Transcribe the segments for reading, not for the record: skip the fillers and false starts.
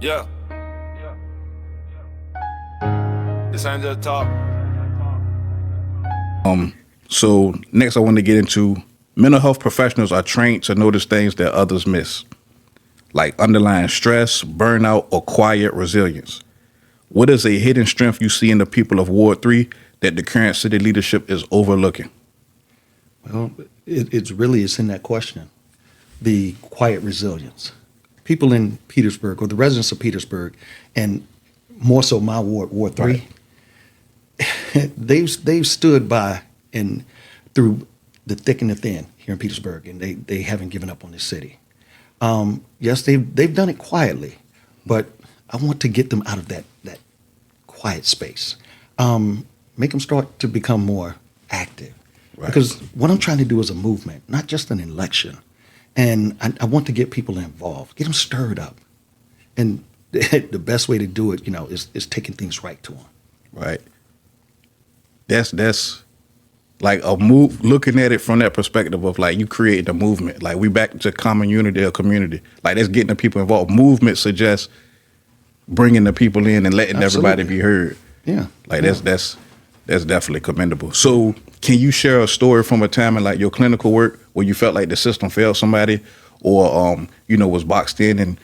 Yeah. This ain't just talk. So next I want to get into mental health professionals are trained to notice things that others miss, like underlying stress, burnout, or quiet resilience. What is a hidden strength you see in the people of Ward 3 that the current city leadership is overlooking? Well, it's in that question, the quiet resilience. People in Petersburg, or the residents of Petersburg, and more so my ward, Ward 3, right. they've stood by and through the thick and the thin here in Petersburg, and they haven't given up on this city. Yes, they've done it quietly, but I want to get them out of that quiet space. Make them start to become more active. Right. Because what I'm trying to do is a movement, not just an election. And I want to get people involved, get them stirred up. And the best way to do it, is taking things right to them. Right. That's like a move, looking at it from that perspective of like you created a movement. Like we back to common unity or community. Like that's getting the people involved. Movement suggests bringing the people in and letting everybody be heard. Yeah. Like that's definitely commendable. So can you share a story from a time in like your clinical work where you felt like the system failed somebody or, was boxed in, and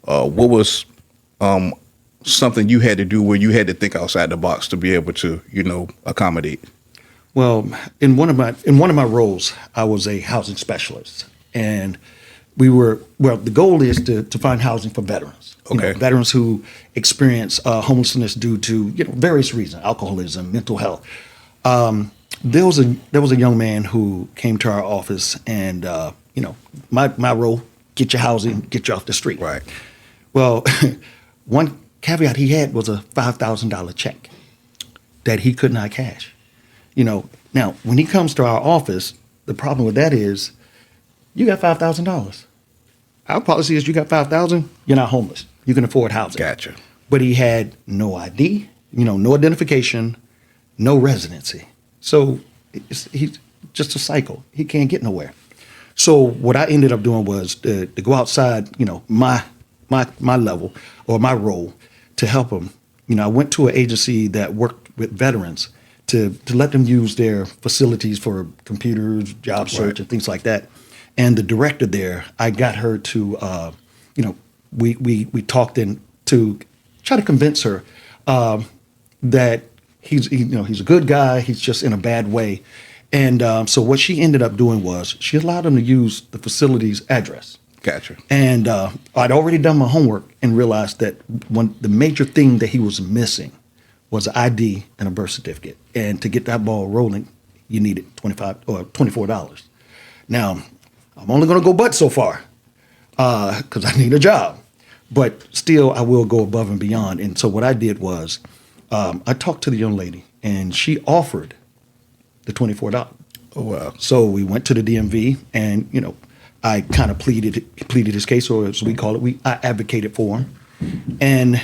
what was something you had to do where you had to think outside the box to be able to, accommodate? Well, in one of my roles, I was a housing specialist, and the goal is to find housing for veterans. Okay. Veterans who experience homelessness due to various reasons, alcoholism, mental health. There was a young man who came to our office, and my role, get your housing, get you off the street. Right. Well, one caveat he had was a $5,000 check that he could not cash. Now when he comes to our office, the problem with that is you got $5,000. Our policy is you got $5,000, you're not homeless. You can afford housing. Gotcha. But he had no ID, no identification, no residency. So he's just a cycle. He can't get nowhere. So what I ended up doing was to go outside, my level or my role to help him. I went to an agency that worked with veterans to let them use their facilities for computers, job search, and things like that. And the director there, I got her to, we talked in to try to convince her that he's a good guy. He's just in a bad way. And so what she ended up doing was she allowed him to use the facility's address. Gotcha. And I'd already done my homework and realized that the major thing that he was missing was an ID and a birth certificate. And to get that ball rolling, you needed $25 or $24. Now, I'm only going to go but so far because I need a job. But still, I will go above and beyond. And so what I did was I talked to the young lady, and she offered the $24. Oh, wow. So we went to the DMV, and, I kind of pleaded his case, or as we call it, I advocated for him. And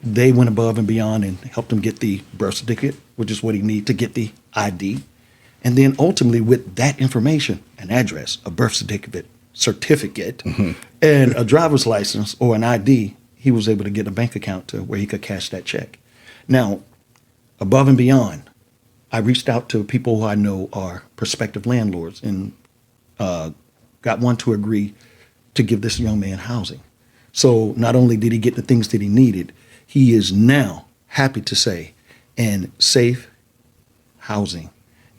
they went above and beyond and helped him get the birth certificate, which is what he needed to get the ID. And then ultimately with that information, an address, a birth certificate, and a driver's license or an ID, he was able to get a bank account to where he could cash that check. Now, above and beyond, I reached out to people who I know are prospective landlords and got one to agree to give this young man housing. So not only did he get the things that he needed, he is now happy to say in safe housing,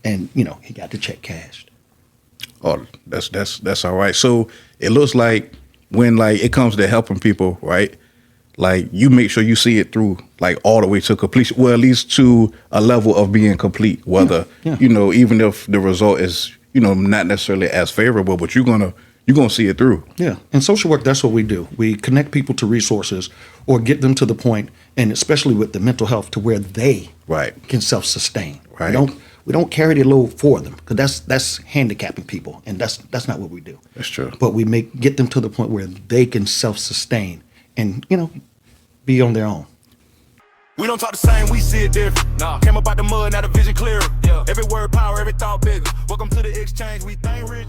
and he got the check cashed. Oh, that's all right. So it looks like when it comes to helping people, right? Like you make sure you see it through all the way to completion. Well, at least to a level of being complete. Whether even if the result is not necessarily as favorable, but you're gonna see it through. Yeah, in social work, that's what we do. We connect people to resources or get them to the point, and especially with the mental health, to where they can self-sustain. Right. We don't carry the load for them, because that's handicapping people, and that's not what we do. That's true. But we get them to the point where they can self-sustain and be on their own. We don't talk the same, we see it different. Nah. Came up out the mud, now the vision clearer. Yeah. Every word power, every thought bigger. Welcome to the exchange, we think rich.